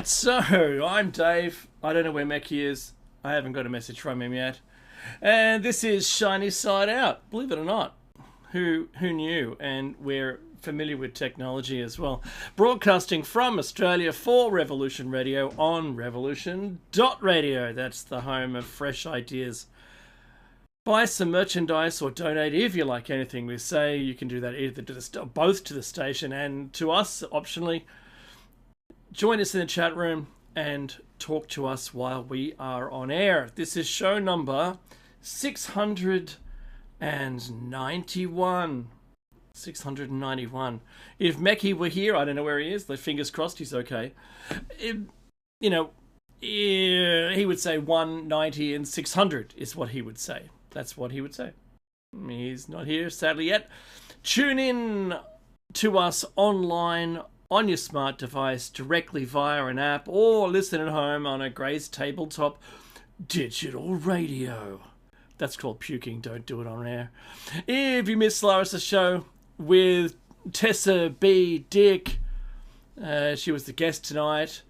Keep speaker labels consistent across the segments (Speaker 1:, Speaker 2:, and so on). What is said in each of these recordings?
Speaker 1: Right, so I'm Dave. I don't know where Meki is. I haven't got a message from him yet. And this is Shiny Side Out. Believe it or not, who knew? And we're familiar with technology as well. Broadcasting from Australia for Revolution Radio on Revolution.radio. That's the home of fresh ideas. Buy some merchandise or donate if you like anything we say. You can do that either to both to the station and to us, optionally. Join us in the chat room and talk to us while we are on air. This is show number 691. 691. If Meki were here, I don't know where he is. Fingers crossed he's okay. He would say 190 and 600 is what he would say. That's what he would say. He's not here, sadly, yet. Tune in to us online on your smart device directly via an app, or listen at home on a Gray's Tabletop digital radio. That's called puking. Don't do it on air. If you missed Larissa's show with Tessa B. Dick, she was the guest tonight.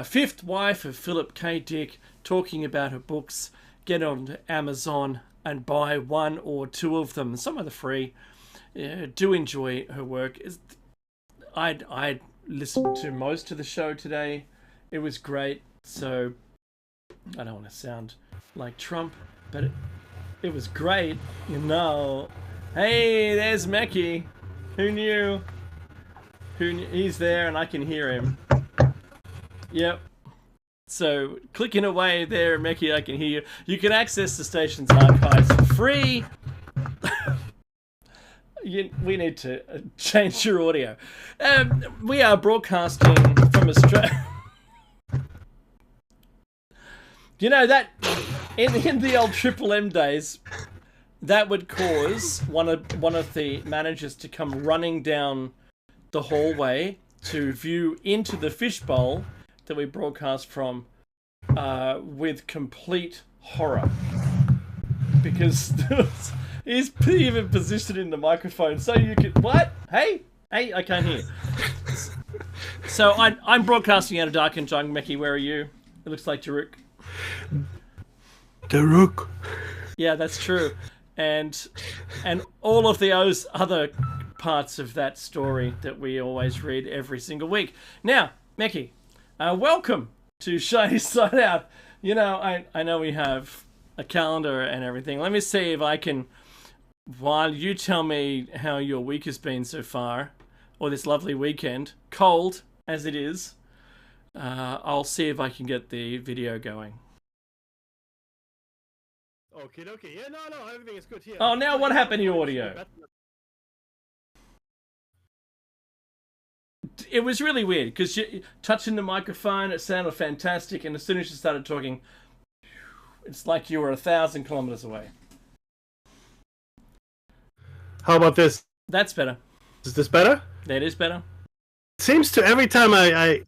Speaker 1: Fifth wife of Philip K. Dick, talking about her books. Get on Amazon and buy one or two of them. Some of the free. Do enjoy her work. I listened to most of the show today. It was great. So I don't want to sound like Trump, but it was great. Hey, there's Meki. Who knew? He's there and I can hear him. Yep. So clicking away there, Meki, I can hear you. You can access the station's archives for free. We need to change your audio. We are broadcasting from Australia. You know that in the old Triple M days, that would cause one of the managers to come running down the hallway to view into the fishbowl that we broadcast from with complete horror, because he's even positioning the microphone so you can... What? Hey, I can't hear. So I'm broadcasting out of Dark and Jung. Meki, where are you? It looks like Daruk.
Speaker 2: Daruk.
Speaker 1: Yeah, that's true. And all of the other parts of that story that we always read every single week. Now, Meki, welcome to Shiny Side Out. I know we have a calendar and everything. Let me see if I can... While you tell me how your week has been so far, or this lovely weekend, cold as it is, I'll see if I can get the video going.
Speaker 2: Okay. Yeah, no, everything is good here.
Speaker 1: Oh, now what happened to your audio? It was really weird, because touching the microphone, it sounded fantastic, and as soon as you started talking, it's like you were 1,000 kilometers away.
Speaker 2: How about this?
Speaker 1: That's better.
Speaker 2: Is this better?
Speaker 1: That is better.
Speaker 2: Seems to every time I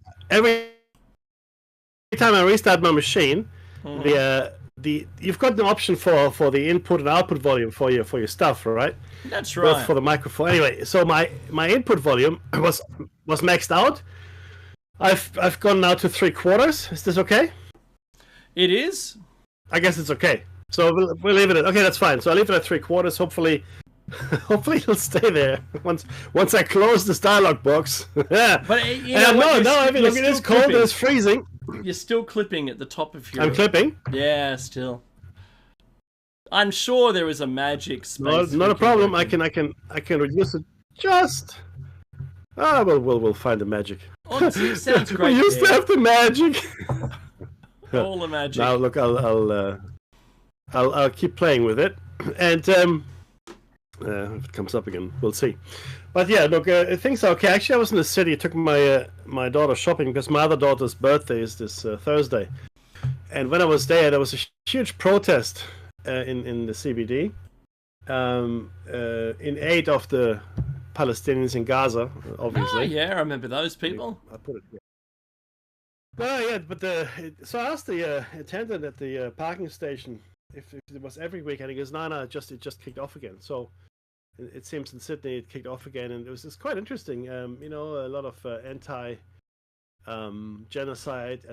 Speaker 2: restart my machine, you've got an option for the input and output volume for your stuff, right?
Speaker 1: That's right.
Speaker 2: Both for the microphone. Anyway, so my input volume was maxed out. I've gone now to 3/4. Is this okay?
Speaker 1: It is.
Speaker 2: I guess it's okay. So we'll leave it at... Okay, that's fine. So I'll leave it at 3/4. Hopefully it'll stay there once I close this dialog box. Yeah.
Speaker 1: But
Speaker 2: I mean, look, it is cold, it's freezing.
Speaker 1: You're still clipping at the top of your...
Speaker 2: I'm clipping?
Speaker 1: Yeah, still. I'm sure there is a magic space.
Speaker 2: Not a problem. I can reduce it just... we'll find the magic.
Speaker 1: Oh, it sounds great.
Speaker 2: We used to have the magic.
Speaker 1: All the magic.
Speaker 2: Now look, I'll keep playing with it, and if it comes up again, we'll see. But yeah, look, things are okay. Actually, I was in the city. I took my daughter shopping because my other daughter's birthday is this Thursday. And when I was there was a huge protest in the CBD in aid of the Palestinians in Gaza, obviously.
Speaker 1: Oh, yeah, I remember those people.
Speaker 2: I put it here. Yeah, but so I asked the attendant at the parking station if it was every weekend. He goes, no, it just kicked off again. So it seems in Sydney it kicked off again, and it's quite interesting. A lot of anti genocide,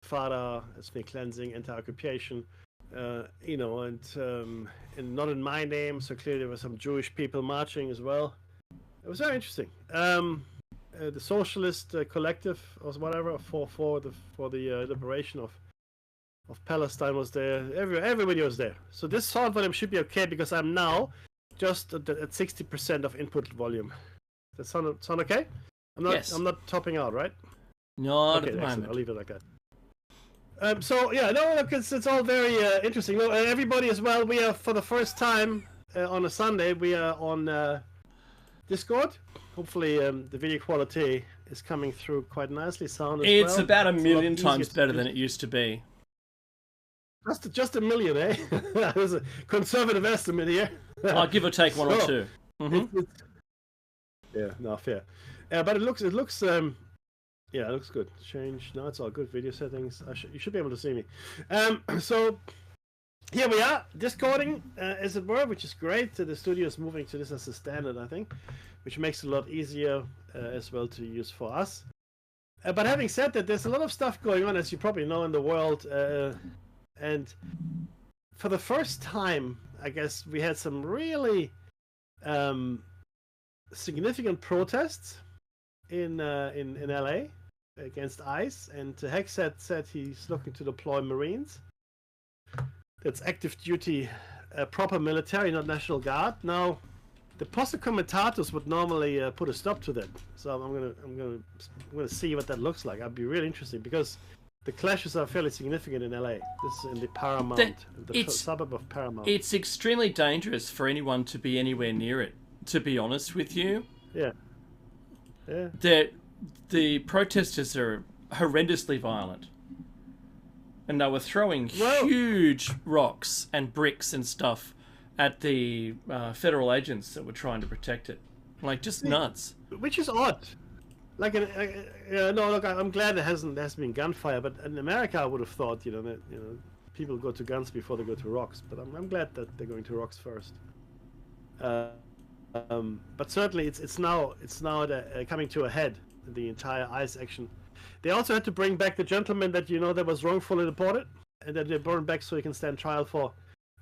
Speaker 2: antifada, ethnic cleansing, anti-occupation. And not in my name, so clearly there were some Jewish people marching as well. It was very interesting. The Socialist Collective or whatever for the liberation of Palestine was there. Everybody was there. So this sound volume should be okay because I'm now just at 60% of input volume. Does that sound okay? I'm not topping out, right?
Speaker 1: Not
Speaker 2: okay,
Speaker 1: at the moment.
Speaker 2: I'll leave it like that. Look, it's all very interesting. Look, everybody as well. We are for the first time on a Sunday. We are on Discord. Hopefully, the video quality is coming through quite nicely. Sound as
Speaker 1: It's
Speaker 2: well.
Speaker 1: about a
Speaker 2: It's
Speaker 1: million
Speaker 2: lot
Speaker 1: times
Speaker 2: easier
Speaker 1: better
Speaker 2: to
Speaker 1: than it used to be.
Speaker 2: just a million, eh? There's a conservative estimate here.
Speaker 1: I'll give or take one or two.
Speaker 2: Yeah, no, fair. But it looks yeah, it looks good. Change. No, it's all good. Video settings. You should be able to see me. So here we are, Discording, as it were, which is great. The studio is moving to this as a standard, I think, which makes it a lot easier as well to use for us. But having said that, there's a lot of stuff going on, as you probably know, in the world. And for the first time, I guess, we had some really significant protests in LA against ICE, and Hexet said he's looking to deploy Marines. That's active duty, proper military, not National Guard. Now, the Posse Comitatus would normally put a stop to that. So I'm gonna see what that looks like. That'd be really interesting because the clashes are fairly significant in LA. This is in the Paramount, the suburb of Paramount.
Speaker 1: It's extremely dangerous for anyone to be anywhere near it. To be honest with you.
Speaker 2: Yeah. Yeah.
Speaker 1: The protesters are horrendously violent. And they were throwing huge rocks and bricks and stuff at the federal agents that were trying to protect it. Like, just nuts.
Speaker 2: Which is odd. Look, I'm glad there hasn't been gunfire, but in America I would have thought, that people go to guns before they go to rocks. But I'm glad that they're going to rocks first. But certainly it's now coming to a head, the entire ICE action. They also had to bring back the gentleman that that was wrongfully deported, and that they brought back so he can stand trial for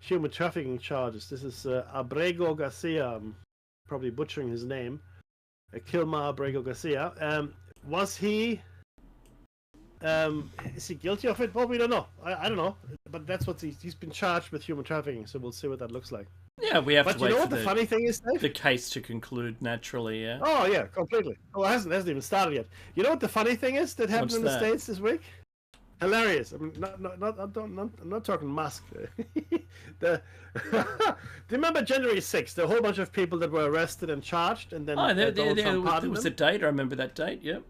Speaker 2: human trafficking charges. This is Abrego Garcia. I'm probably butchering his name. Kilmar Abrego Garcia. Was he? Is he guilty of it? Well, we don't know. I don't know. But that's what he's been charged with human trafficking. So we'll see what that looks like.
Speaker 1: Yeah, we have to wait for
Speaker 2: the funny thing is, Dave?
Speaker 1: The case to conclude naturally. Yeah.
Speaker 2: Oh yeah, completely. Oh, it hasn't even started yet. You know what the funny thing is that happened in the States this week? Hilarious. I mean, I'm not talking Musk. Do you remember January 6th? There were a whole bunch of people that were arrested and charged, and then
Speaker 1: there was a date. I remember that date. Yep.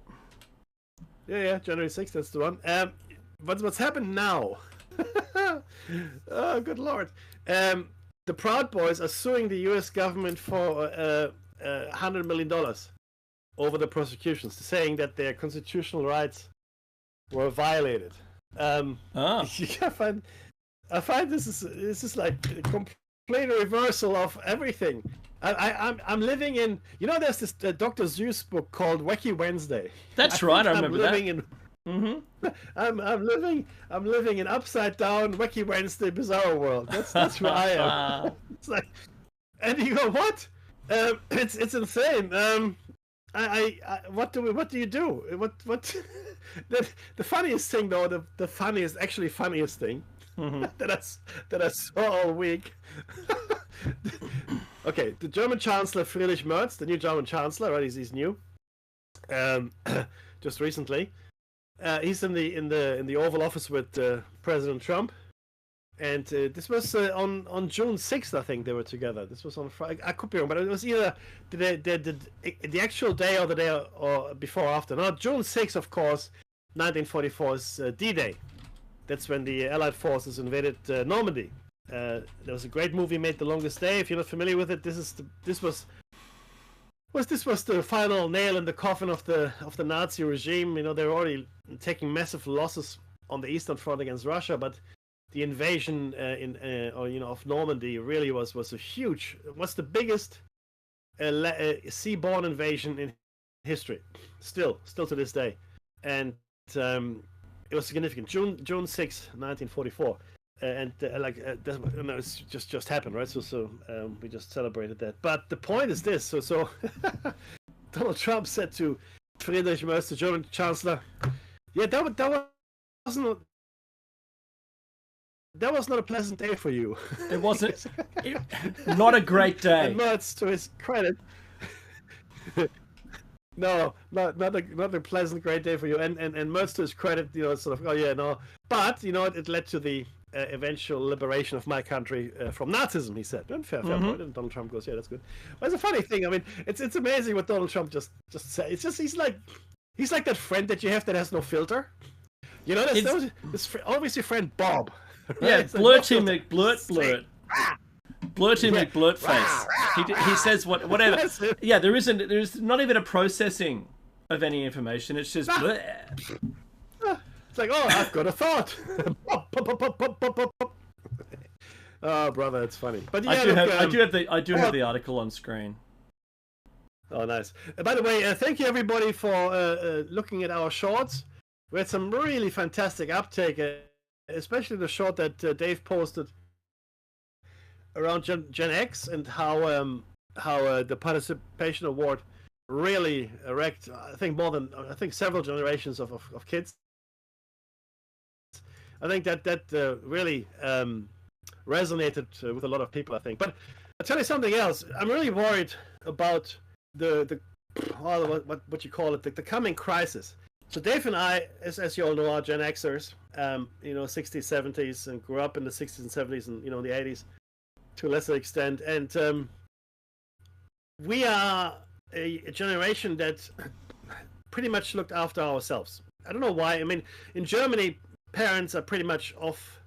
Speaker 2: Yeah, January 6th. That's the one. What's happened now? Oh, good lord. The Proud Boys are suing the U.S. government for $100 million over the prosecutions, saying that their constitutional rights were violated. I find this is like a complete reversal of everything. I'm living in, there's this Dr. Seuss book called Wacky Wednesday.
Speaker 1: That's right, I remember that.
Speaker 2: I'm living in upside down Wacky Wednesday bizarro world. That's where I am. It's like, and you go, what? It's insane. What do you do? What? The funniest thing though, the funniest thing that I saw all week. Okay, the German Chancellor Friedrich Merz, the new German Chancellor, right? He's new. Just recently. He's in the Oval Office with President Trump, and this was on June 6th, I think they were together. This was on Friday. I could be wrong, but it was either the actual day or the day or before or after. Now, June 6th, of course, 1944 is D-Day. That's when the Allied forces invaded Normandy. There was a great movie made, The Longest Day. If you're not familiar with it, this was the final nail in the coffin of the Nazi regime. they were already taking massive losses on the Eastern Front against Russia, but the invasion of Normandy really was a huge. Was the biggest seaborne invasion in history, still to this day, and it was significant. June 6, 1944, and it's just happened, right? So we just celebrated that. But the point is this: so Donald Trump said to Friedrich Merz, the German Chancellor, "Yeah, that was not a pleasant day for you."
Speaker 1: It wasn't. Not a great day.
Speaker 2: And Merz, to his credit, no, not a pleasant, great day for you. And Merz, to his credit, sort of, oh yeah, no. But it led to the eventual liberation of my country from Nazism. He said, and fair point. And Donald Trump goes, yeah, that's good. But it's a funny thing. I mean, it's amazing what Donald Trump just said. It's just he's like that friend that you have that has no filter. This always your friend Bob. Right?
Speaker 1: Yeah, blurty McBlurt. Blurty McBlurt face. He says whatever. Yeah, there's not even a processing of any information. It's just bleh.
Speaker 2: It's like, oh, I've got a thought. Oh, brother, it's funny. But yeah,
Speaker 1: I do have the article on screen.
Speaker 2: Oh, nice. By the way, thank you everybody for looking at our shorts. We had some really fantastic uptake, especially the short that Dave posted around Gen X and how the participation award really wrecked. I think several generations of kids. I think that really resonated with a lot of people, I think. But I'll tell you something else. I'm really worried about what you call it, the coming crisis. So Dave and I, as you all know, are Gen Xers, 60s, 70s, and grew up in the 60s and 70s and, the 80s to a lesser extent. And we are a generation that pretty much looked after ourselves. I don't know why. I mean, in Germany, parents are pretty much off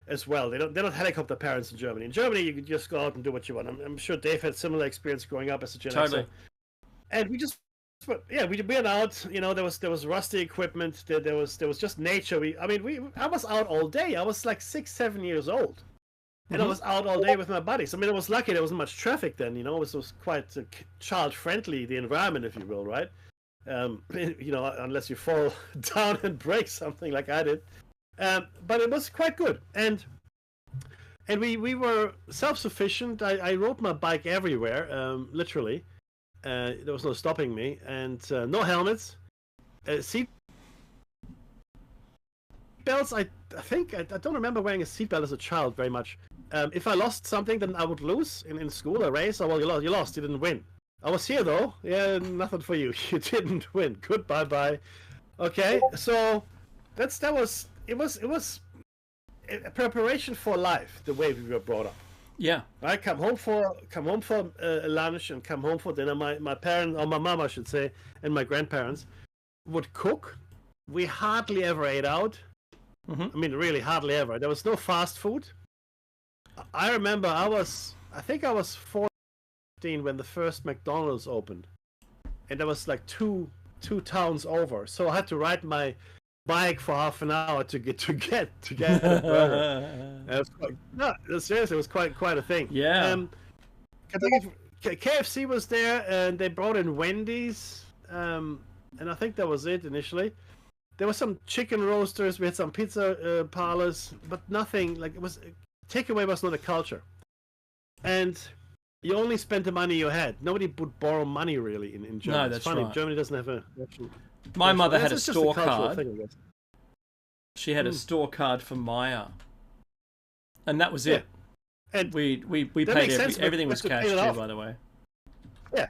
Speaker 2: as well. They're not helicopter parents in Germany. In Germany, you can just go out and do what you want. I'm sure Dave had similar experience growing up as a Gen Xer. And we just, we went out. There was rusty equipment. There was just nature. I was out all day. I was like 6, 7 years old, and I was out all day with my buddies. I mean, I was lucky there wasn't much traffic then. It was quite child friendly, the environment, if you will, right? Unless you fall down and break something like I did. But it was quite good, and we were self-sufficient. I rode my bike everywhere, literally. There was no stopping me, and no helmets, seat belts. I think I don't remember wearing a seatbelt as a child very much. If I lost something, then I would lose in school, a race. Oh, well, you lost. You didn't win. I was here though. Yeah, nothing for you. You didn't win. Goodbye, bye. Okay, so it was a preparation for life, the way we were brought up.
Speaker 1: Yeah.
Speaker 2: I come home for lunch and come home for dinner. My parents, or my mom, I should say, and my grandparents would cook. We hardly ever ate out. I mean, really hardly ever. There was no fast food. I remember I think I was 14 when the first McDonald's opened, and that was like two towns over. So I had to ride my bike for half an hour to get a burger. Seriously, it was quite a thing.
Speaker 1: Yeah.
Speaker 2: KFC was there, and they brought in Wendy's, and I think that was it initially. There were some chicken roasters. We had some pizza parlors, but nothing like it was. Takeaway was not a culture, and you only spent the money you had. Nobody would borrow money really in Germany.
Speaker 1: No, that's funny.
Speaker 2: Right. Germany doesn't have a.
Speaker 1: My mother had a store card.
Speaker 2: Thing, I guess.
Speaker 1: She had a store card for Maya, and that was it. And we paid everything was cash too, by the way.
Speaker 2: Yeah,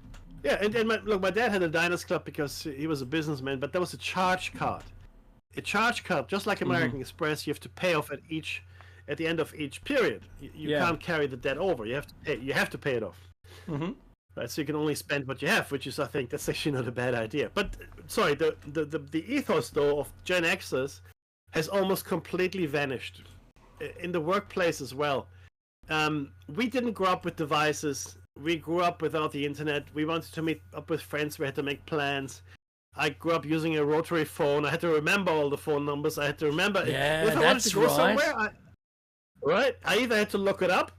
Speaker 2: and my dad had a diners club because he was a businessman, but there was a charge card. A charge card, just like American Express, you have to pay off at the end of each period. You can't carry the debt over. You have to pay it off. Right, so you can only spend what you have, which is, I think, that's actually not a bad idea. But sorry, the ethos though of Gen Xers has almost completely vanished in the workplace as well. We didn't grow up with devices. We grew up without the internet. We wanted to meet up with friends. We had to make plans. I grew up using a rotary phone. I had to remember all the phone numbers. I had to remember if I wanted to go somewhere. I either had to look it up,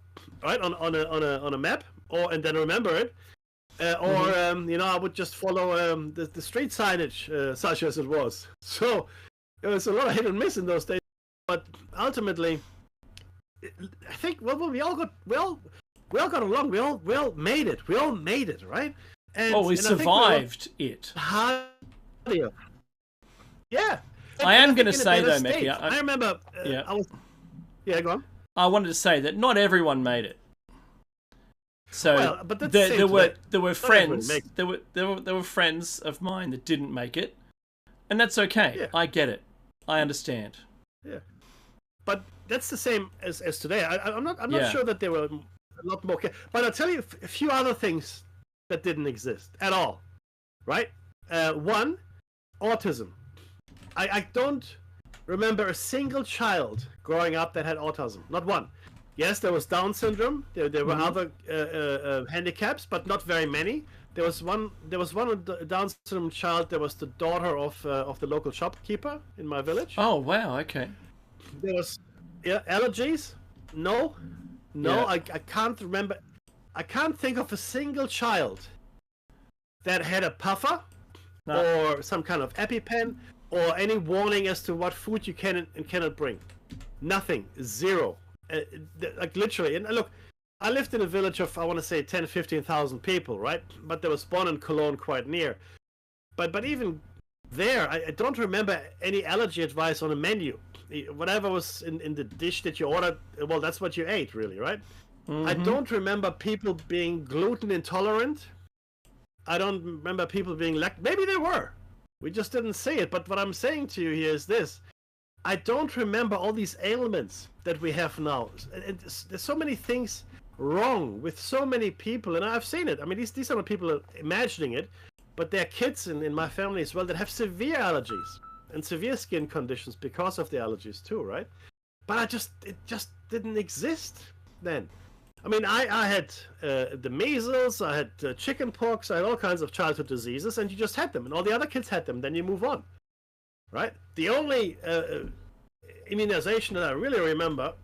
Speaker 2: right, on a map, and then remember it, Or I would just follow the street signage, such as it was. So it was a lot of hit and miss in those days. But ultimately, I think we all got along. We all made it. We all made it, right?
Speaker 1: And we survived it.
Speaker 2: Yeah.
Speaker 1: I am going to say though, Mickey.
Speaker 2: I remember. Yeah, go on.
Speaker 1: I wanted to say that not everyone made it. So
Speaker 2: but
Speaker 1: there were friends. There were friends of mine that didn't make it, and that's okay.
Speaker 2: Yeah.
Speaker 1: I get it. I understand.
Speaker 2: Yeah, but that's the same as today. I'm not sure that there were a lot more. But I'll tell you a few other things that didn't exist at all. Right? One, autism. I don't remember a single child growing up that had autism. Not one. Yes, there was Down syndrome. There were other handicaps, but not very many. There was one Down syndrome child. There was the daughter of the local shopkeeper in my village.
Speaker 1: Oh wow! Okay.
Speaker 2: There was allergies. No. Yeah. I can't remember. I can't think of a single child that had a puffer or some kind of EpiPen or any warning as to what food you can and cannot bring. Nothing. Zero. Like literally. And look, I lived in a village of, I want to say, 10, 15,000 people, right? But there was Bonn and Cologne quite near. But even there, I don't remember any allergy advice on a menu. Whatever was in the dish that you ordered, well, that's what you ate, really, right? I don't remember people being gluten intolerant. I don't remember people being maybe they were. We just didn't see it. But what I'm saying to you here is this. I don't remember all these ailments that we have now. There's so many things wrong with so many people, and I've seen it. I mean, these are not people imagining it, but there are kids in my family as well that have severe allergies and severe skin conditions because of the allergies too, right? But it just didn't exist then. I mean, I had the measles, I had chicken pox, I had all kinds of childhood diseases, and you just had them, and all the other kids had them. Then you move on, right? The only immunization that I really remember,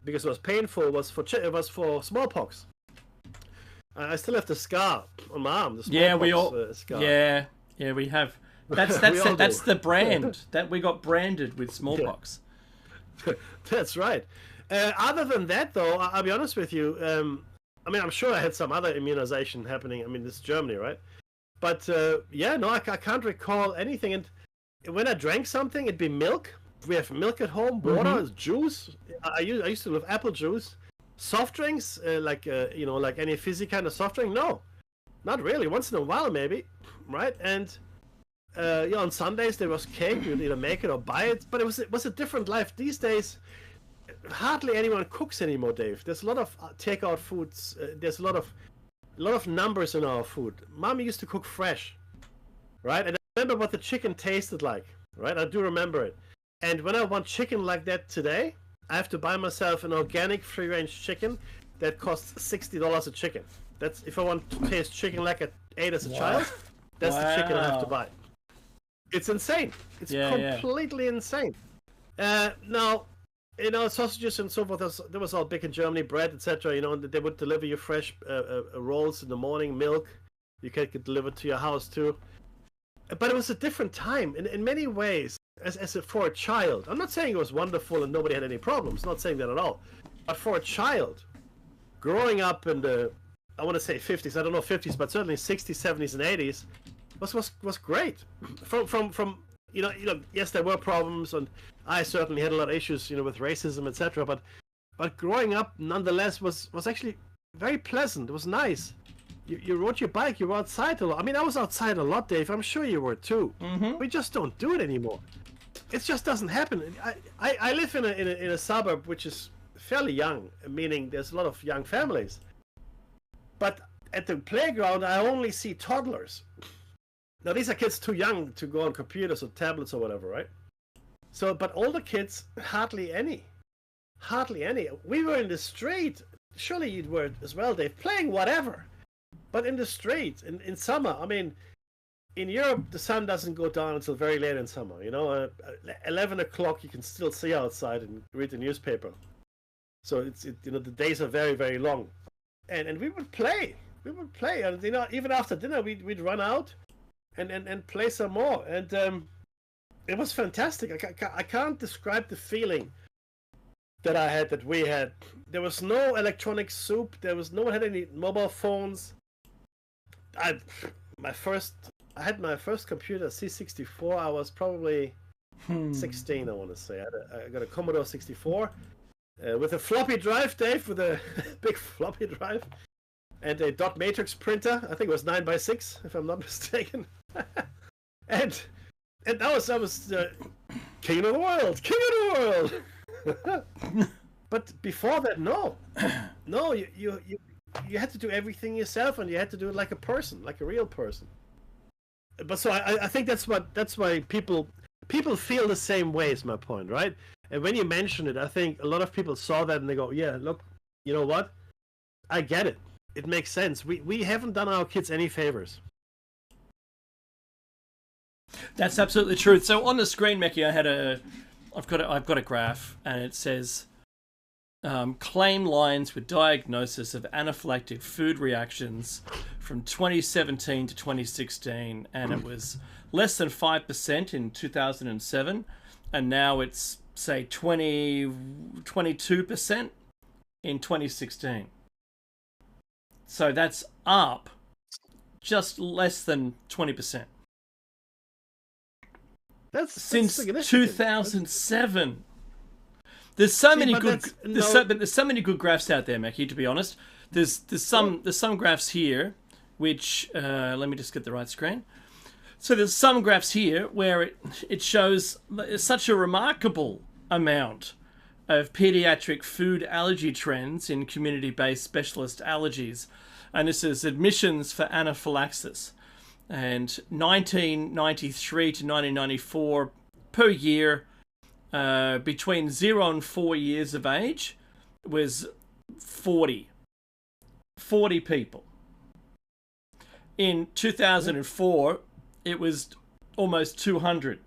Speaker 2: because it was painful, was for smallpox. I still have the scar on my arm. The smallpox, scar.
Speaker 1: Yeah, we have. That's the brand that we got branded with smallpox.
Speaker 2: Yeah. That's right. Other than that, though, I'll be honest with you. I mean, I'm sure I had some other immunization happening. I mean, this is Germany, right? But I can't recall anything. And when I drank something, it'd be milk. We have milk at home, water, juice. I used to love apple juice. Soft drinks, like any fizzy kind of soft drink. No, not really. Once in a while, maybe, right? And on Sundays there was cake. You'd either make it or buy it. But it was a different life. These days, hardly anyone cooks anymore, Dave. There's a lot of takeout foods. There's a lot of numbers in our food. Mom used to cook fresh, right? And I remember what the chicken tasted like, right? I do remember it. And when I want chicken like that today, I have to buy myself an organic free-range chicken that costs $60 a chicken. That's if I want to taste chicken like I ate as a child. That's the chicken I have to buy. It's insane. It's completely insane. Now, sausages and so forth. There was all big in Germany, bread, etc. They would deliver you fresh rolls in the morning, milk. You can get delivered to your house too. But it was a different time in many ways. For a child, I'm not saying it was wonderful and nobody had any problems. Not saying that at all. But for a child, growing up in the, I want to say 50s. I don't know 50s, but certainly 60s, 70s, and 80s was great. From yes, there were problems, and I certainly had a lot of issues, with racism, etc. But growing up, nonetheless, was actually very pleasant. It was nice. You rode your bike. You were outside a lot. I mean, I was outside a lot, Dave. I'm sure you were too. We just don't do it anymore. It just doesn't happen. I live in a suburb which is fairly young, meaning there's a lot of young families. But at the playground, I only see toddlers. Now, these are kids too young to go on computers or tablets or whatever, right? So, but older kids, hardly any. Hardly any. We were in the street. Surely you were as well, Dave, playing whatever. But in the street, in summer, I mean, in Europe, the sun doesn't go down until very late in summer. 11 o'clock, you can still see outside and read the newspaper. So the days are very, very long. And we would play. we would play, and even after dinner, we'd run out and play some more, and it was fantastic. I can't describe the feeling that I had, that we had. There was no electronic soup. No one had any mobile phones. I had my first computer, C64. I was probably 16, I want to say. I got a Commodore 64 with a floppy drive, Dave, with a big floppy drive, and a dot matrix printer. I think it was 9x6, if I'm not mistaken. and I was king of the world, king of the world. But before that, no, you had to do everything yourself, and you had to do it like a person, like a real person. But so I think that's why people feel the same way, is my point, right? And when you mention it, I think a lot of people saw that and they go, yeah, look, you know what? I get it. It makes sense. We haven't done our kids any favors.
Speaker 1: That's absolutely true. So on the screen, Meki, I've got a graph, and it says claim lines with diagnosis of anaphylactic food reactions from 2017 to 2016, and it was less than 5% in 2007, and now it's say 22% in 2016. So that's up just less than 20%.
Speaker 2: That's
Speaker 1: since 2007. There's so many good graphs out there, Mackie. To be honest, there's some graphs here, which let me just get the right screen. So there's some graphs here where it shows such a remarkable amount of pediatric food allergy trends in community-based specialist allergies, and this is admissions for anaphylaxis. And 1993 to 1994 per year, between 0 and 4 years of age, was 40 people. In 2004, it was almost 200.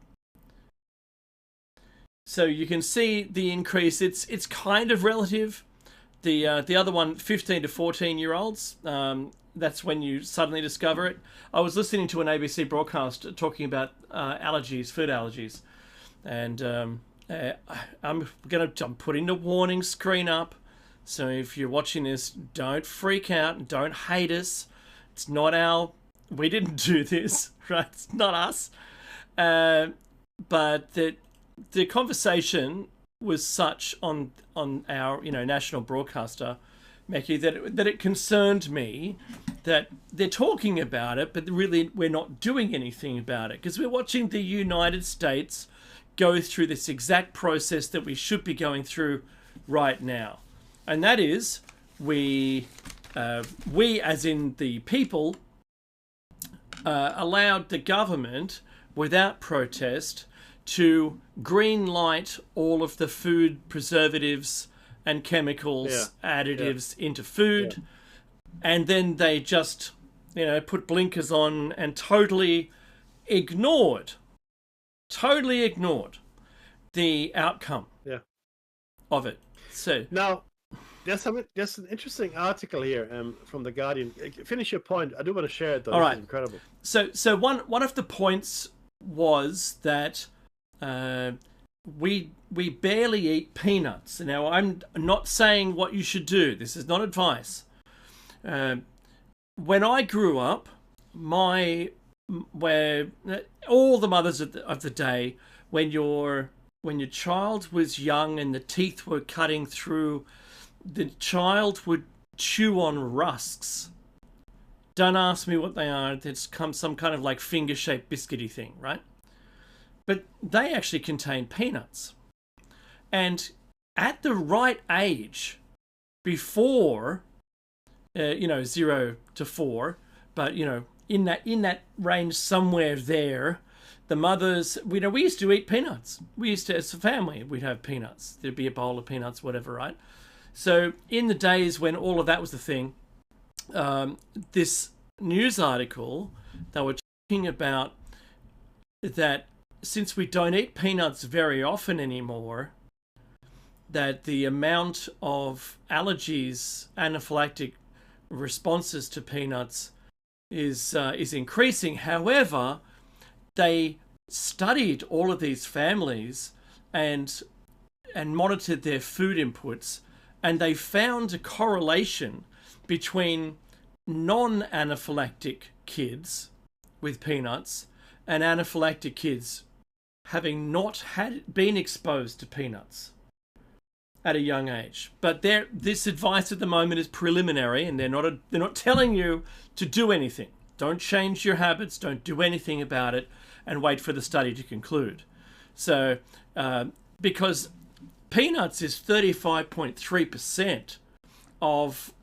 Speaker 1: So you can see the increase. It's kind of relative. The other one, 15 to 14-year-olds, that's when you suddenly discover it. I was listening to an ABC broadcast talking about allergies, food allergies, and I'm putting the warning screen up. So if you're watching this, don't freak out and don't hate us. It's not we didn't do this, right? It's not us. But the conversation was such on our national broadcaster, Mackie, that it concerned me that they're talking about it, but really we're not doing anything about it, because we're watching the United States go through this exact process that we should be going through right now, and that is we as in the people allowed the government without protest to green light all of the food preservatives and chemicals, additives into food, and then they just, put blinkers on and totally ignored the outcome of it. So
Speaker 2: now, there's an interesting article here from The Guardian. Finish your point. I do want to share it, though.
Speaker 1: All right.
Speaker 2: It's incredible.
Speaker 1: So one of the points was that we barely eat peanuts. Now, I'm not saying what you should do. This is not advice. When I grew up, where all the mothers of the day, when your child was young and the teeth were cutting through, the child would chew on rusks. Don't ask me what they are. It's some kind of like finger-shaped biscuity thing, right? But they actually contain peanuts. And at the right age, before 0 to 4, but in that range somewhere there, the mothers, we used to eat peanuts. We used to, as a family, we'd have peanuts. There'd be a bowl of peanuts, whatever, right? So in the days when all of that was the thing, this news article, they were talking about that since we don't eat peanuts very often anymore, that the amount of allergies, anaphylactic responses to peanuts is increasing. However, they studied all of these families and monitored their food inputs, and they found a correlation between non-anaphylactic kids with peanuts and anaphylactic kids having not been exposed to peanuts at a young age. But this advice at the moment is preliminary, and they're not telling you to do anything. Don't change your habits. Don't do anything about it, and wait for the study to conclude. So, because peanuts is 35.3% of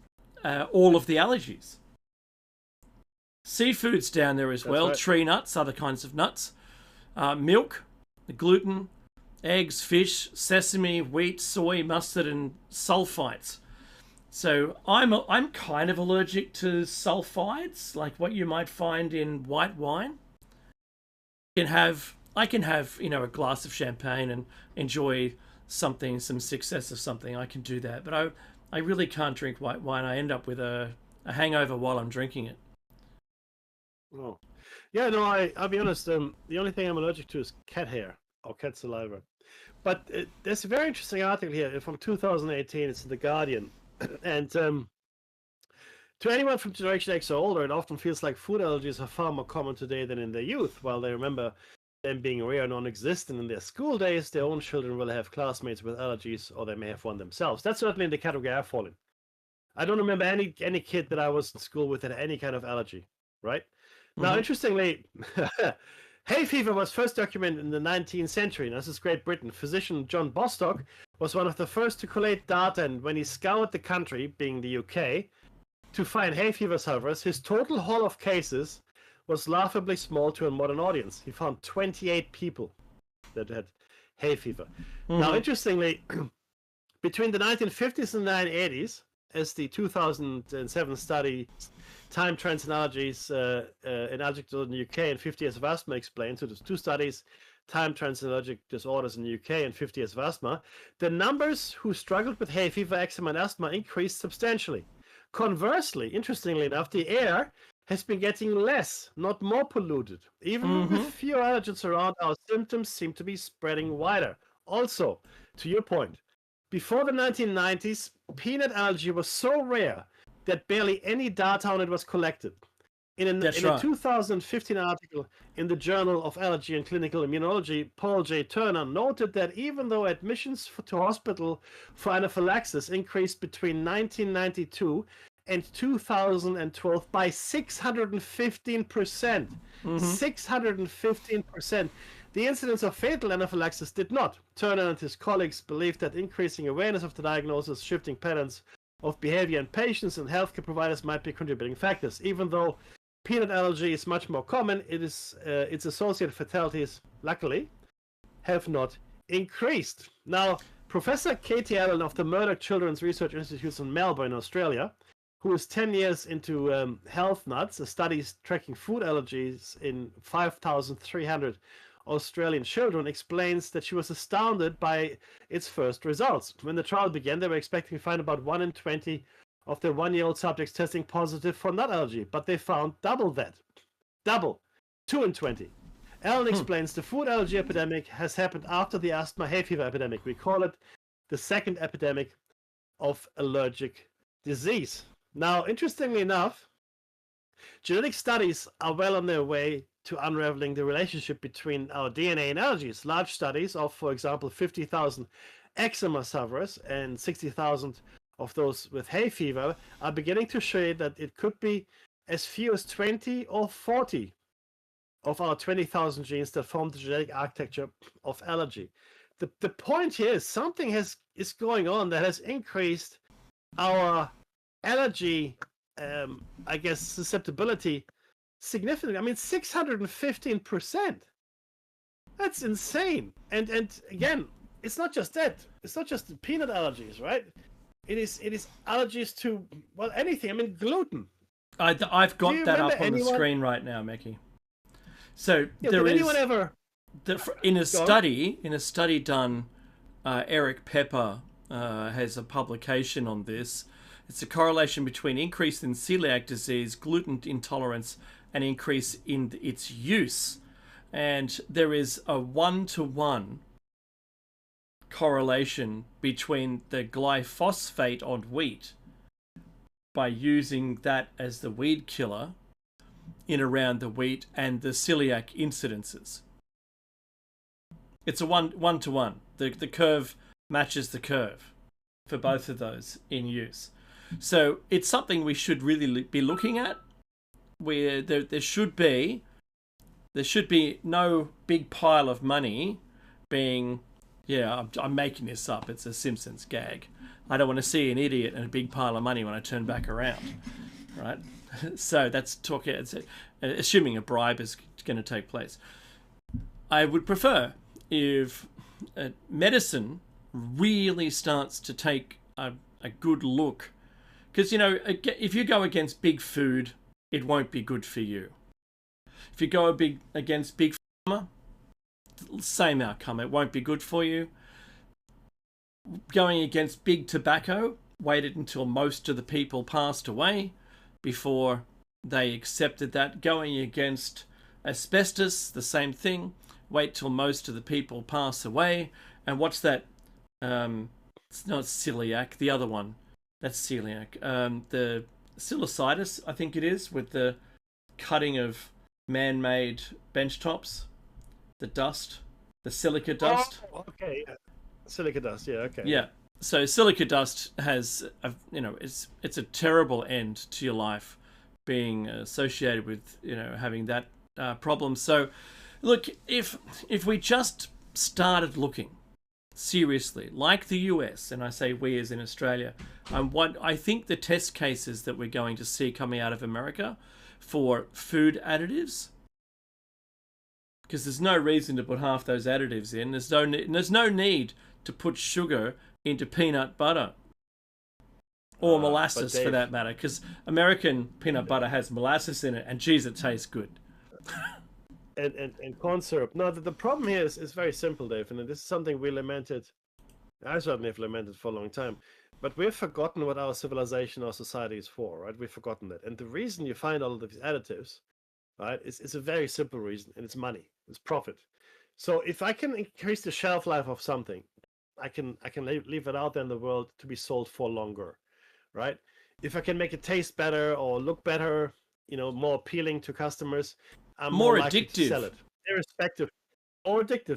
Speaker 1: all of the allergies. Seafood's down there as well. Right. Tree nuts, other kinds of nuts, milk, the gluten, eggs, fish, sesame, wheat, soy, mustard, and sulfites. So I'm kind of allergic to sulfites, like what you might find in white wine. I can have a glass of champagne and enjoy some success of something. I can do that, but I really can't drink white wine. I end up with a hangover while I'm drinking it.
Speaker 2: Oh, yeah. No, I'll be honest. The only thing I'm allergic to is cat hair or cat saliva. But there's a very interesting article here from 2018. It's in The Guardian. And to anyone from Generation X or older, it often feels like food allergies are far more common today than in their youth. While they remember them being rare and non-existent in their school days, their own children will have classmates with allergies, or they may have one themselves. That's certainly in the category I fall in. I don't remember any kid that I was in school with that had any kind of allergy, right? Mm-hmm. Now, interestingly, hay fever was first documented in the 19th century, and this is Great Britain. Physician John Bostock was one of the first to collate data, and when he scoured the country, being the UK, to find hay fever sufferers, his total haul of cases was laughably small to a modern audience. He found 28 people that had hay fever. Mm-hmm. Now, interestingly, between the 1950s and 1980s, as the 2007 study Time Trends in Allergies in Allergic Disorders in the UK and 50 Years of Asthma explained, so there's two studies, Time Trends in Allergic Disorders in the UK and 50 Years of Asthma, the numbers who struggled with hay fever, eczema, and asthma increased substantially. Conversely, interestingly enough, the air has been getting less, not more polluted. Even with fewer allergens around, our symptoms seem to be spreading wider. Also, to your point, before the 1990s, peanut allergy was so rare that barely any data on it was collected. In a 2015 article in the Journal of Allergy and Clinical Immunology, Paul J. Turner noted that even though admissions to hospital for anaphylaxis increased between 1992 and 2012 by 615%, 615%, the incidence of fatal anaphylaxis did not. Turner and his colleagues believed that increasing awareness of the diagnosis, shifting patterns of behavior in patients and healthcare providers might be contributing factors. Even though peanut allergy is much more common, its associated fatalities, luckily, have not increased. Now, Professor Katie Allen of the Murdoch Children's Research Institute in Melbourne, Australia, who is 10 years into health nuts, a study tracking food allergies in 5,300 Australian children, explains that she was astounded by its first results. When the trial began, they were expecting to find about 1 in 20 of their 1-year-old subjects testing positive for nut allergy, but they found double that. Double. 2 in 20. Allen explains the food allergy epidemic has happened after the asthma hay fever epidemic. We call it the second epidemic of allergic disease. Now, interestingly enough, genetic studies are well on their way to unraveling the relationship between our DNA and allergies. Large studies of, for example, 50,000 eczema sufferers and 60,000 of those with hay fever are beginning to show that it could be as few as 20 or 40 of our 20,000 genes that form the genetic architecture of allergy. The point here is something is going on that has increased our allergy, susceptibility significantly. I mean, 615%. That's insane. And again, it's not just that. It's not just the peanut allergies, right? It is allergies to, well, anything. I mean, gluten.
Speaker 1: I've got that up on the screen right now, Mickey. So there is anyone ever in a study done. Eric Pepper has a publication on this. It's a correlation between increase in celiac disease, gluten intolerance, and increase in its use. And there is a 1-to-1 correlation between the glyphosate on wheat by using that as the weed killer in around the wheat and the celiac incidences. It's a 1-to-1. The curve matches the curve for both of those in use. So it's something we should really be looking at, where there should be no big pile of money being, I'm making this up, it's a Simpsons gag. I don't want to see an idiot and a big pile of money when I turn back around, right? So that's assuming a bribe is going to take place. I would prefer if medicine really starts to take a good look, because if you go against big food, it won't be good for you. If you go against big pharma, same outcome, it won't be good for you. Going against big tobacco, waited until most of the people passed away before they accepted that. Going against asbestos, the same thing. Wait till most of the people pass away. And what's that? It's not celiac, the other one. That's celiac. The psilocybus, I think it is, with the cutting of man-made bench tops. The dust. The silica dust.
Speaker 2: Oh, okay. Silica dust, yeah, okay.
Speaker 1: Yeah. So silica dust has, it's a terrible end to your life, being associated with, having that problem. So, look, if we just started looking seriously, like the US, and I say we as in Australia, what I think the test cases that we're going to see coming out of America for food additives, because there's no reason to put half those additives in. There's no need to put sugar into peanut butter or molasses, for that matter, because American peanut butter has molasses in it, and geez, it tastes good.
Speaker 2: and corn syrup. No, the problem here is very simple, Dave, and this is something we lamented. I certainly have lamented for a long time, but we've forgotten what our civilization, our society is for, right? We've forgotten that, and the reason you find all of these additives, right, is a very simple reason, and it's money, it's profit. So if I can increase the shelf life of something, I can leave it out there in the world to be sold for longer, right? If I can make it taste better or look better, more appealing to customers, I'm more likely
Speaker 1: addictive
Speaker 2: to sell it,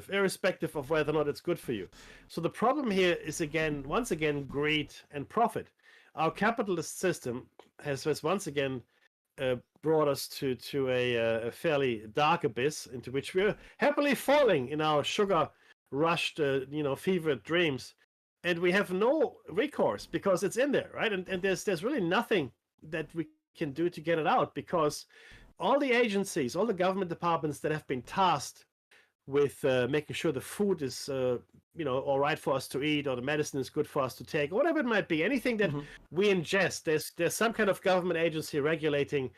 Speaker 2: irrespective of whether or not it's good for you. So the problem here is once again, greed and profit. Our capitalist system has once again brought us to a fairly dark abyss into which we're happily falling in our sugar rushed, fevered dreams, and we have no recourse because it's in there, right? And there's really nothing that we can do to get it out, because all the agencies, all the government departments that have been tasked with making sure the food is, all right for us to eat, or the medicine is good for us to take, or whatever it might be, anything that we ingest, there's some kind of government agency regulating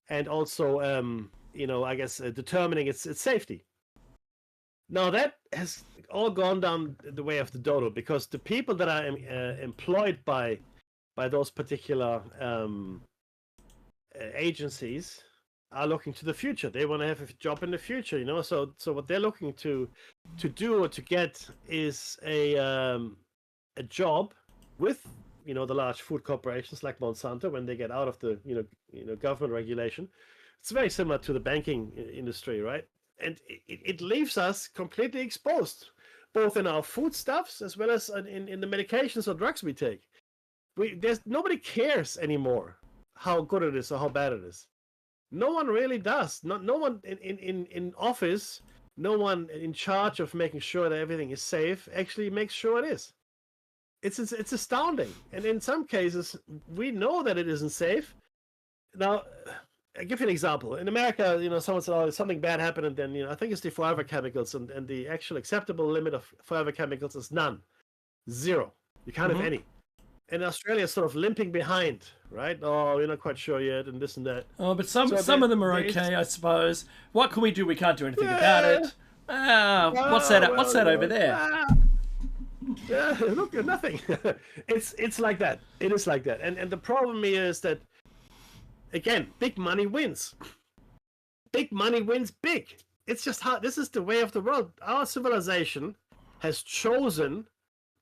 Speaker 2: and also, determining its safety. Now that has all gone down the way of the dodo, because the people that are employed by those particular agencies are looking to the future. They want to have a job in the future, So what they're looking to do or to get is a job with the large food corporations like Monsanto when they get out of the government regulation. It's very similar to the banking industry, right? And it leaves us completely exposed, both in our foodstuffs as well as in the medications or drugs we take. Nobody cares anymore how good it is or how bad it is. No one really does. No one in office, no one in charge of making sure that everything is safe actually makes sure it is. It's astounding. And in some cases, we know that it isn't safe. Now, I'll give you an example. In America, someone said, "Oh, something bad happened," and then I think it's the forever chemicals, and the actual acceptable limit of forever chemicals is none, 0. You can't have any. And Australia is sort of limping behind, right? Oh, we're not quite sure yet, and this and that.
Speaker 1: Oh, but some of them are okay, I suppose. What can we do? We can't do anything about it. What's that over there?
Speaker 2: Look, nothing. It's like that. It is like that. And the problem is that, again, big money wins. Big money wins big. It's just how this is the way of the world. Our civilization has chosen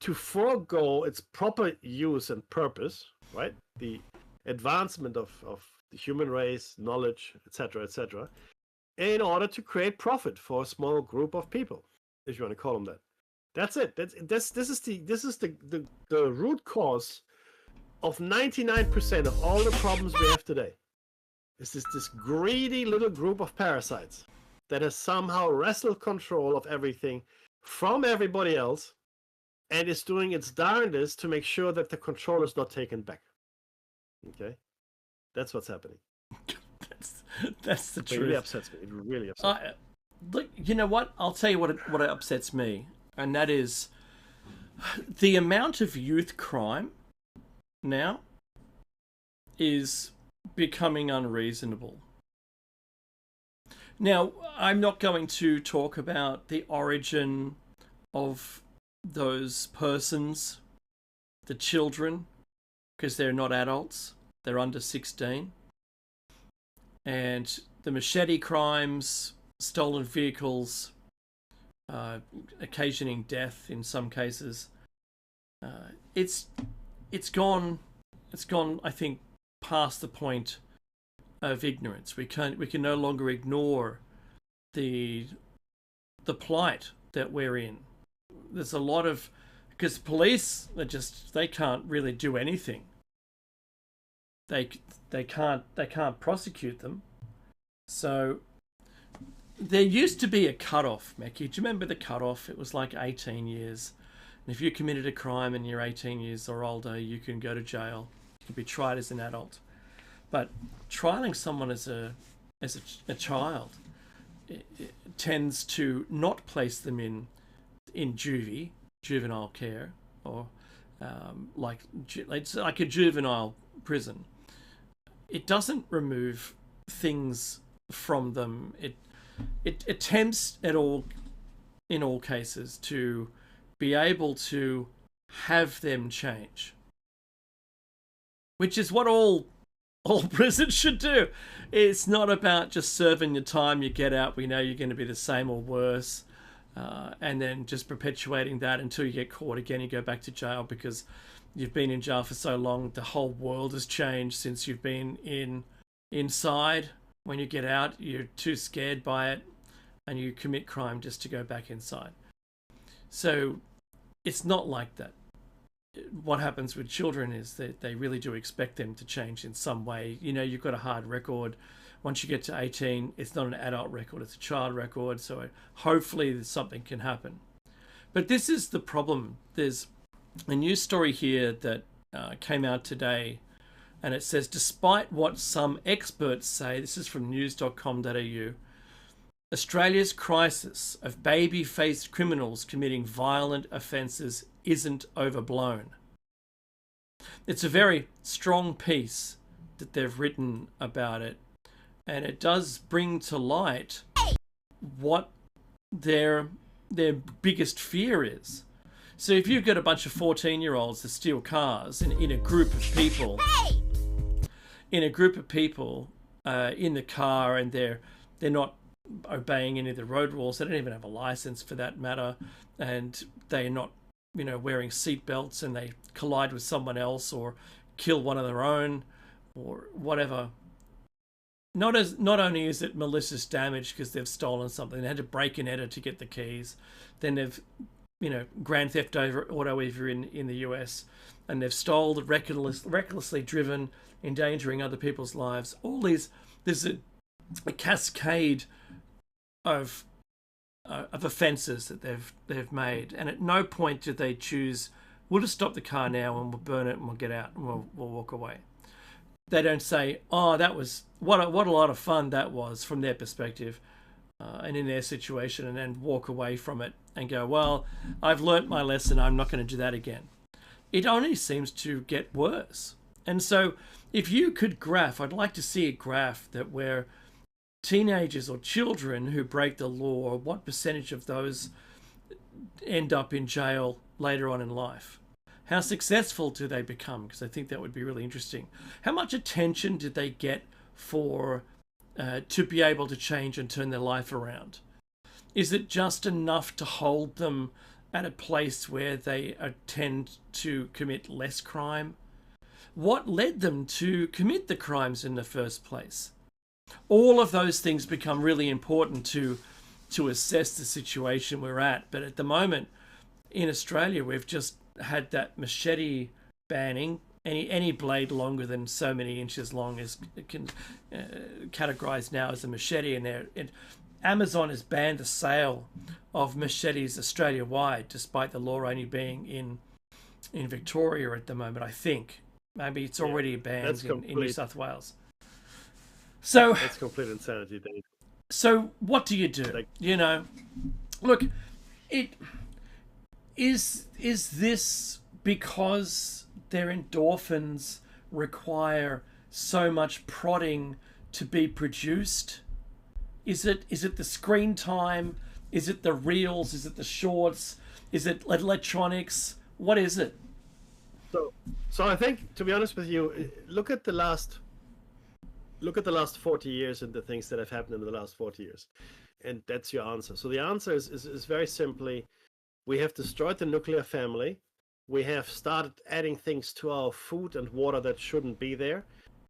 Speaker 2: to forego its proper use and purpose, right? The advancement of the human race, knowledge, etc., in order to create profit for a small group of people, if you want to call them that. That's it. This is the root cause of 99% of all the problems we have today. It's this greedy little group of parasites that has somehow wrestled control of everything from everybody else and is doing its darndest to make sure that the control is not taken back. Okay? That's what's happening.
Speaker 1: That's the truth.
Speaker 2: It really upsets me. It really upsets me.
Speaker 1: Look, you know what? I'll tell you what upsets me, and that is the amount of youth crime now is becoming unreasonable. Now, I'm not going to talk about the origin of those persons, the children, because they're not adults. They're under 16. And the machete crimes, stolen vehicles, occasioning death in some cases. It's gone, I think, past the point of ignorance. We can no longer ignore the plight that we're in. There's a lot of, because police they can't really do anything. They can't prosecute them. So there used to be a cutoff, Mekhi. Do you remember the cutoff? It was like 18 years. And if you committed a crime and you're 18 years or older, you can go to jail. You can be tried as an adult. But trialing someone as a child, it tends to not place them in juvenile care, or like a juvenile prison. It doesn't remove things from them. It attempts in all cases to be able to have them change, which is what all prisons should do. It's not about just serving your time, you get out, we know you're going to be the same or worse, and then just perpetuating that until you get caught again, you go back to jail because you've been in jail for so long, the whole world has changed since you've been inside. When you get out, you're too scared by it and you commit crime just to go back inside. So it's not like that. What happens with children is that they really do expect them to change in some way. You know, you've got a hard record. Once you get to 18, it's not an adult record, it's a child record. So hopefully something can happen. But this is the problem. There's a news story here that came out today, and it says, despite what some experts say, this is from news.com.au, Australia's crisis of baby-faced criminals committing violent offences isn't overblown. It's a very strong piece that they've written about it, and it does bring to light what their biggest fear is. So if you've got a bunch of 14-year-olds that steal cars in a group of people, in the car, and they're not obeying any of the road rules, they don't even have a license for that matter, and they're not, wearing seat belts, and they collide with someone else or kill one of their own or whatever. Not only is it malicious damage because they've stolen something, they had to break and enter to get the keys, then they've grand theft auto if you're in the US, and they've stolen, recklessly driven, endangering other people's lives. All these, there's a cascade of offences that they've made, and at no point did they choose, we'll just stop the car now and we'll burn it and we'll get out and we'll walk away. They don't say, oh, that was what a lot of fun that was from their perspective, and in their situation, and then walk away from it and go, well, I've learnt my lesson, I'm not going to do that again. It only seems to get worse. And so if you could graph, I'd like to see a graph that where teenagers or children who break the law, what percentage of those end up in jail later on in life? How successful do they become? Because I think that would be really interesting. How much attention did they get for to be able to change and turn their life around? Is it just enough to hold them at a place where they tend to commit less crime? What led them to commit the crimes in the first place? All of those things become really important to assess the situation we're at. But at the moment in Australia, we've just had that machete banning. Any blade longer than so many inches long is categorized now as a machete, and Amazon has banned the sale of machetes Australia-wide, despite the law only being in Victoria at the moment, I think. Maybe it's already banned in New South Wales. So
Speaker 2: that's complete insanity, Dave.
Speaker 1: So what do you do? Look, is this because their endorphins require so much prodding to be produced? Is it the screen time? Is it the reels? Is it the shorts? Is it electronics? What is it?
Speaker 2: So I think, to be honest with you, look at the last 40 years and the things that have happened in the last 40 years, and that's your answer. So the answer is very simply, we have destroyed the nuclear family. We have started adding things to our food and water that shouldn't be there.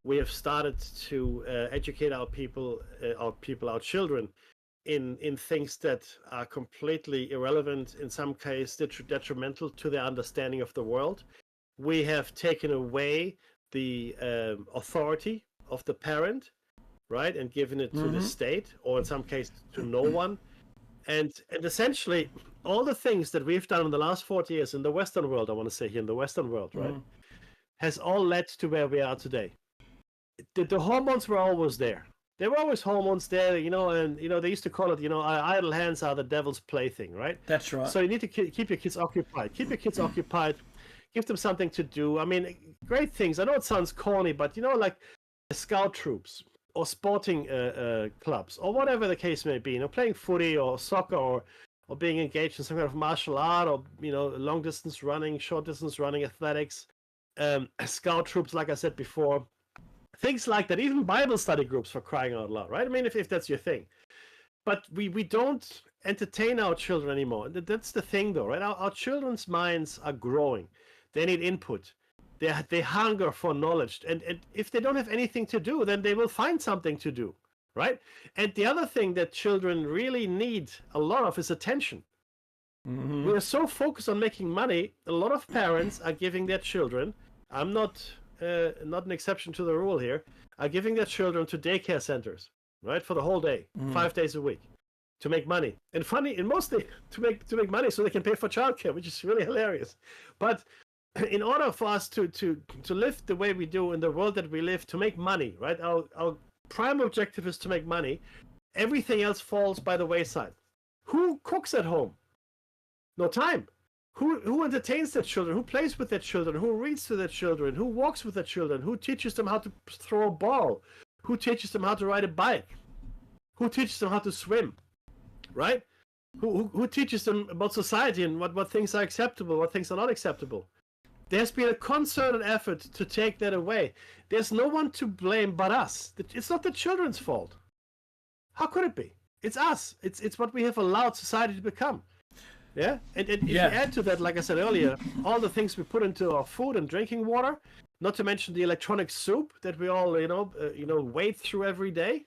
Speaker 2: We have started to educate our children in things that are completely irrelevant, in some case detrimental to their understanding of the world. We have taken away the authority of the parent, right, and given it to the state, or in some cases to no one. And essentially, all the things that we've done in the last 40 years in the Western world, I want to say here in the Western world, right, has all led to where we are today. The hormones were always there. There were always hormones there, and they used to call it, idle hands are the devil's plaything, right?
Speaker 1: That's right.
Speaker 2: So you need to keep your kids occupied. Keep your kids occupied. Give them something to do. I mean, great things. I know it sounds corny, but like scout troops or sporting clubs or whatever the case may be, playing footy or soccer or being engaged in some kind of martial art or long distance running, short distance running, athletics, scout troops, like I said before, things like that. Even Bible study groups, for crying out loud, right? I mean, if that's your thing. But we don't entertain our children anymore. That's the thing, though, right? Our children's minds are growing. They need input. They hunger for knowledge, and if they don't have anything to do, then they will find something to do, right? And the other thing that children really need a lot of is attention. We are so focused on making money. A lot of parents are giving their children, I'm not an exception to the rule here, are giving their children to daycare centers, right, for the whole day, 5 days a week, to make money, and mostly to make money so they can pay for childcare, which is really hilarious. But in order for us to live the way we do in the world that we live, to make money, right? Our prime objective is to make money. Everything else falls by the wayside. Who cooks at home? No time. Who entertains their children? Who plays with their children? Who reads to their children? Who walks with their children? Who teaches them how to throw a ball? Who teaches them how to ride a bike? Who teaches them how to swim? Right? Who teaches them about society and what things are acceptable, what things are not acceptable? There's been a concerted effort to take that away. There's no one to blame but us. It's not the children's fault. How could it be? It's us. It's what we have allowed society to become. Yeah? And if you add to that, like I said earlier, all the things we put into our food and drinking water, not to mention the electronic soup that we all, wade through every day,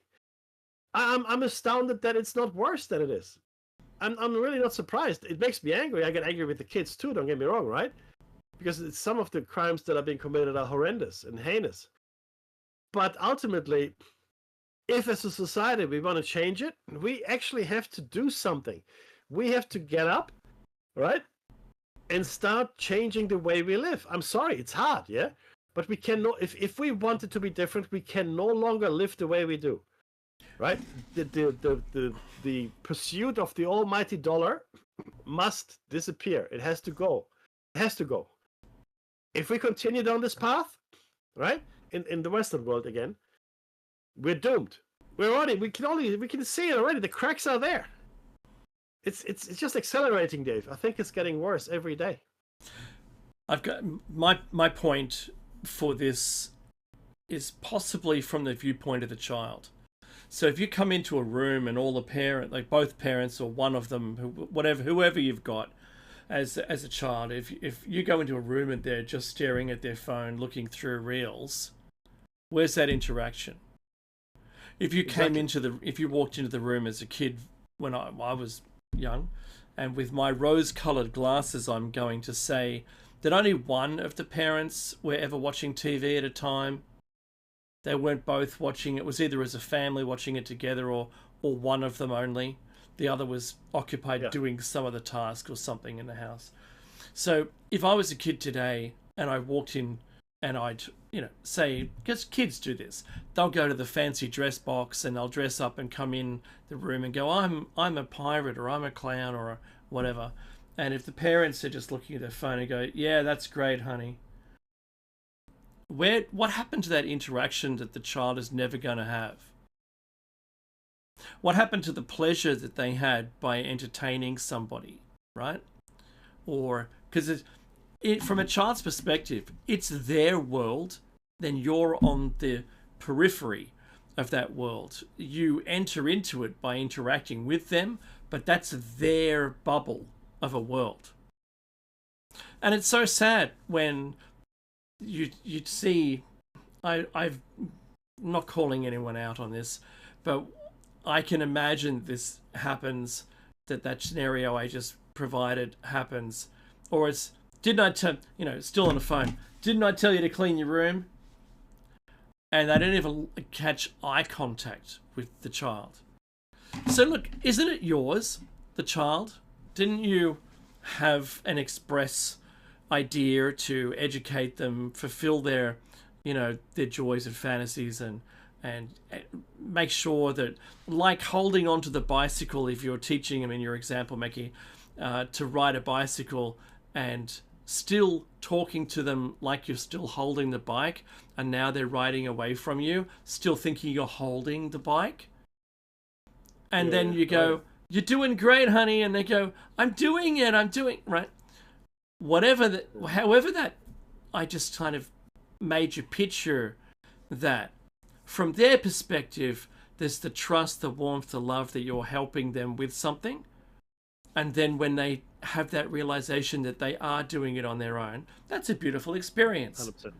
Speaker 2: I'm astounded that it's not worse than it is. I'm really not surprised. It makes me angry. I get angry with the kids too, don't get me wrong, right? Because some of the crimes that are being committed are horrendous and heinous. But ultimately, if as a society we want to change it, we actually have to do something. We have to get up, right? And start changing the way we live. I'm sorry, it's hard, yeah? But we cannot, if we want it to be different, we can no longer live the way we do, right? The pursuit of the almighty dollar must disappear. It has to go. It has to go. If we continue down this path, right, in the Western world again, we're doomed. We can see it already. The cracks are there. it's just accelerating, Dave. I think it's getting worse every day.
Speaker 1: I've got my point for this is possibly from the viewpoint of the child. So if you come into a room and all the parent, like both parents or one of them, whoever you've got as a child, if you go into a room and they're just staring at their phone, looking through reels, where's that interaction? If you came if you walked into the room as a kid when I was young, and with my rose-colored glasses, I'm going to say that only one of the parents were ever watching TV at a time. They weren't both watching. It was either as a family watching it together, or one of them only. The other was occupied doing some of the task or something in the house. So if I was a kid today and I walked in and I'd, say, because kids do this, they'll go to the fancy dress box and they'll dress up and come in the room and go, I'm a pirate, or I'm a clown, or whatever. And if the parents are just looking at their phone and go, yeah, that's great, honey. What happened to that interaction that the child is never going to have? What happened to the pleasure that they had by entertaining somebody, right? Or, because from a child's perspective, it's their world, then you're on the periphery of that world. You enter into it by interacting with them, but that's their bubble of a world. And it's so sad when you'd see, I'm not calling anyone out on this, but I can imagine this happens, that scenario I just provided happens, or it's, didn't I tell, still on the phone, didn't I tell you to clean your room? And they don't even catch eye contact with the child. So look, isn't it yours, the child? Didn't you have an express idea to educate them, fulfill their, their joys and fantasies, and make sure that, like holding onto the bicycle, if you're teaching them in your example, Mickey, to ride a bicycle, and still talking to them like you're still holding the bike, and now they're riding away from you, still thinking you're holding the bike. And then you go, you're doing great, honey. And they go, I'm doing it, right? However that, I just kind of made you picture that. From their perspective, there's the trust, the warmth, the love that you're helping them with something. And then when they have that realization that they are doing it on their own, that's a beautiful experience.
Speaker 2: 100%.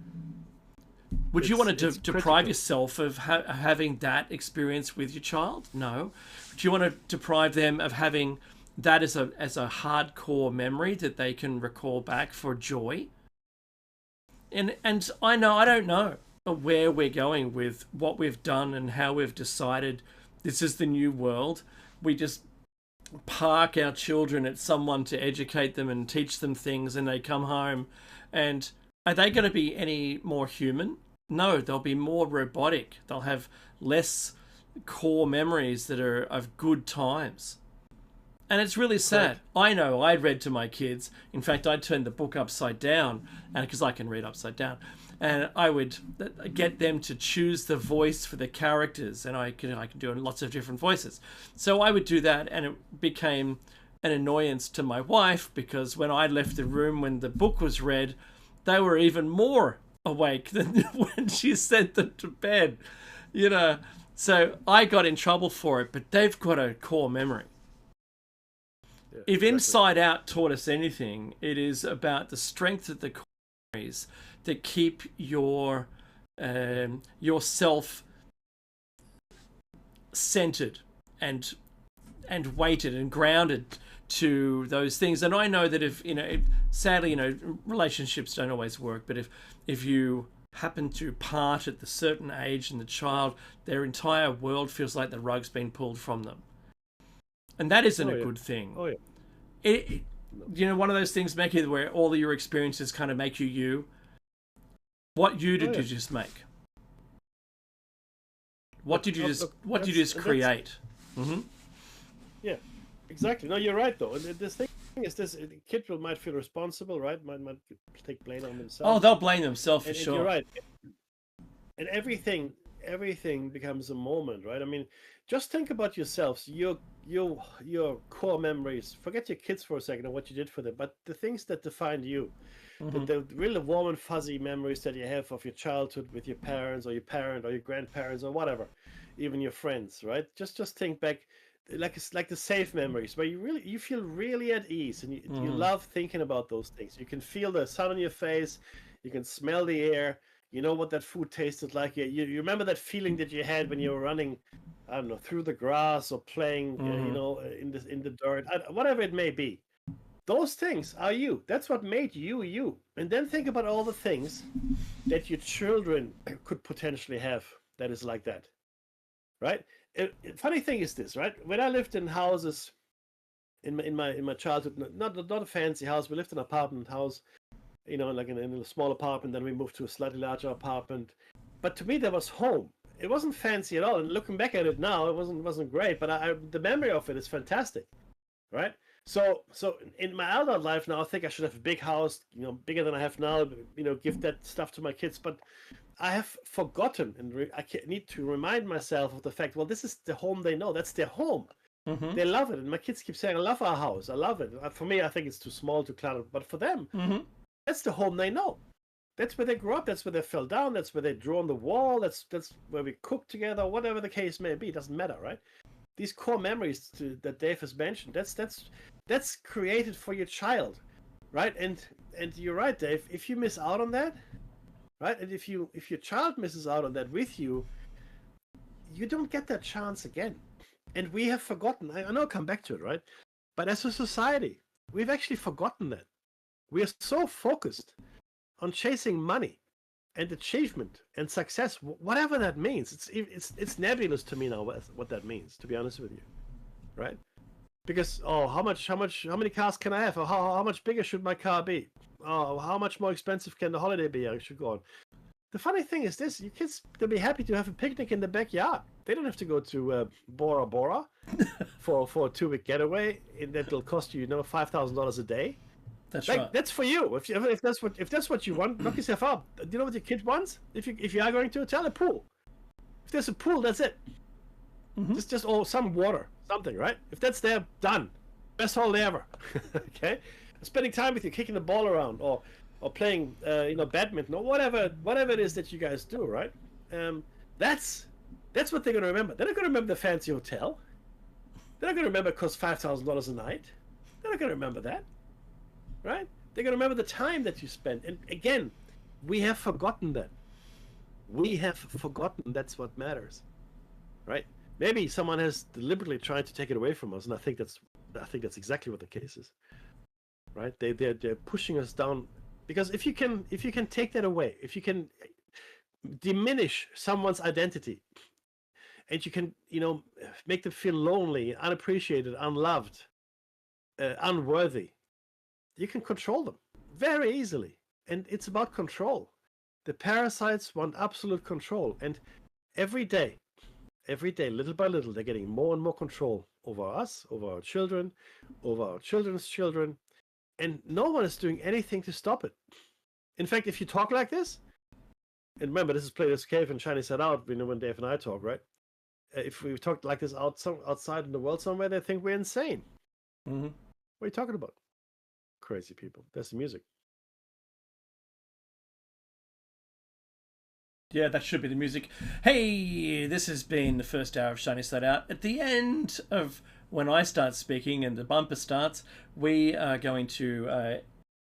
Speaker 1: Would you want to deprive yourself of having that experience with your child? No. Do you want to deprive them of having that as a hardcore memory that they can recall back for joy? And I don't know where we're going with what we've done and how we've decided this is the new world. We just park our children at someone to educate them and teach them things, and they come home, and are they going to be any more human? No, they'll be more robotic. They'll have less core memories that are of good times. And it's really sad. I know, I read to my kids. In fact, I turned the book upside down, and because I can read upside down. And I would get them to choose the voice for the characters, and I can do lots of different voices. So I would do that, and it became an annoyance to my wife, because when I left the room when the book was read, they were even more awake than when she sent them to bed. So I got in trouble for it, but they've got a core memory. Yeah, if exactly. Inside Out taught us anything, it is about the strength of the core memories that keep yourself centered and weighted and grounded to those things. And I know that if sadly, relationships don't always work, but if you happen to part at the certain age and the child, their entire world feels like the rug's been pulled from them. And that isn't a good thing.
Speaker 2: Oh, yeah.
Speaker 1: One of those things, Mickey, where all of your experiences kind of make you. What did you just make? What did you just create? Mm-hmm.
Speaker 2: Yeah, exactly. No, you're right, though. This thing is, the kid might feel responsible, right? Might take blame on themselves.
Speaker 1: Oh, they'll blame themselves for sure.
Speaker 2: You're right. And everything becomes a moment, right? I mean, just think about yourselves. You're your core memories. Forget your kids for a second and what you did for them, but the things that define you, the really warm and fuzzy memories that you have of your childhood with your parents or your parent or your grandparents or whatever, even your friends, right? Just think back, like it's like the safe memories where you feel really at ease and you love thinking about those things. You can feel the sun on your face, you can smell the air. You know what that food tasted like. You remember that feeling that you had when you were running, I don't know, through the grass or playing, in the dirt, whatever it may be. Those things are you. That's what made you you. And then think about all the things that your children could potentially have that is like that, right? Funny thing is this, right? When I lived in houses in my childhood, not a fancy house, we lived in an apartment house. Like in a small apartment, then we moved to a slightly larger apartment. But to me, that was home. It wasn't fancy at all. And looking back at it now, it wasn't great. But the memory of it is fantastic, right? So in my adult life now, I think I should have a big house, bigger than I have now. Give that stuff to my kids. But I have forgotten, and I need to remind myself of the fact. Well, this is the home they know. That's their home. They love it, and my kids keep saying, "I love our house. I love it." For me, I think it's too small, too cluttered. But for them. That's the home they know. That's where they grew up. That's where they fell down. That's where they drew on the wall. That's where we cook together. Whatever the case may be, it doesn't matter, right? These core memories that Dave has mentioned. That's created for your child, right? And you're right, Dave. If you miss out on that, right? And if your child misses out on that with you, you don't get that chance again. And we have forgotten. I know I'll come back to it, right? But as a society, we've actually forgotten that. We are so focused on chasing money and achievement and success, whatever that means. It's nebulous to me now what that means, to be honest with you, right? Because how many cars can I have? Or how much bigger should my car be? Oh, how much more expensive can the holiday be I should go on? The funny thing is this: your kids, they'll be happy to have a picnic in the backyard. They don't have to go to Bora Bora for a 2-week getaway that'll cost you $5,000 a day.
Speaker 1: That's right.
Speaker 2: That's for you. If that's what you want, knock yourself up. Do you know what your kid wants? If you are going to tell a pool. If there's a pool, that's it. Just some water, something, right? If that's there, done. Best holiday ever. Okay. Spending time with you, kicking the ball around, or playing badminton, or whatever it is that you guys do, right? That's what they're gonna remember. They're not gonna remember the fancy hotel. They're not gonna remember it costs $5,000 a night. They're not gonna remember that. Right? They're going to remember the time that you spent. And again, we have forgotten that. We have forgotten that's what matters. Right? Maybe someone has deliberately tried to take it away from us, and I think that's exactly what the case is. Right? They're pushing us down, because if you can take that away, if you can diminish someone's identity, and you can make them feel lonely, unappreciated, unloved, unworthy, you can control them very easily. And it's about control. The parasites want absolute control. And every day, little by little, they're getting more and more control over us, over our children, over our children's children. And no one is doing anything to stop it. In fact, if you talk like this, and remember, this is Plato's Cave and Chinese Set Out, when Dave and I talk, right? If we talk like this outside in the world somewhere, they think we're insane. What are you talking about? Crazy people. That's the music.
Speaker 1: Yeah, that should be the music. Hey, this has been the first hour of Shiny Side Out. At the end of when I start speaking and the bumper starts, we are going to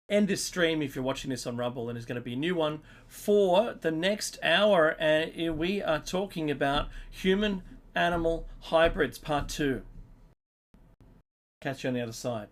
Speaker 1: end this stream, if you're watching this on Rumble, and there's going to be a new one for the next hour. And we are talking about human-animal hybrids, part 2. Catch you on the other side.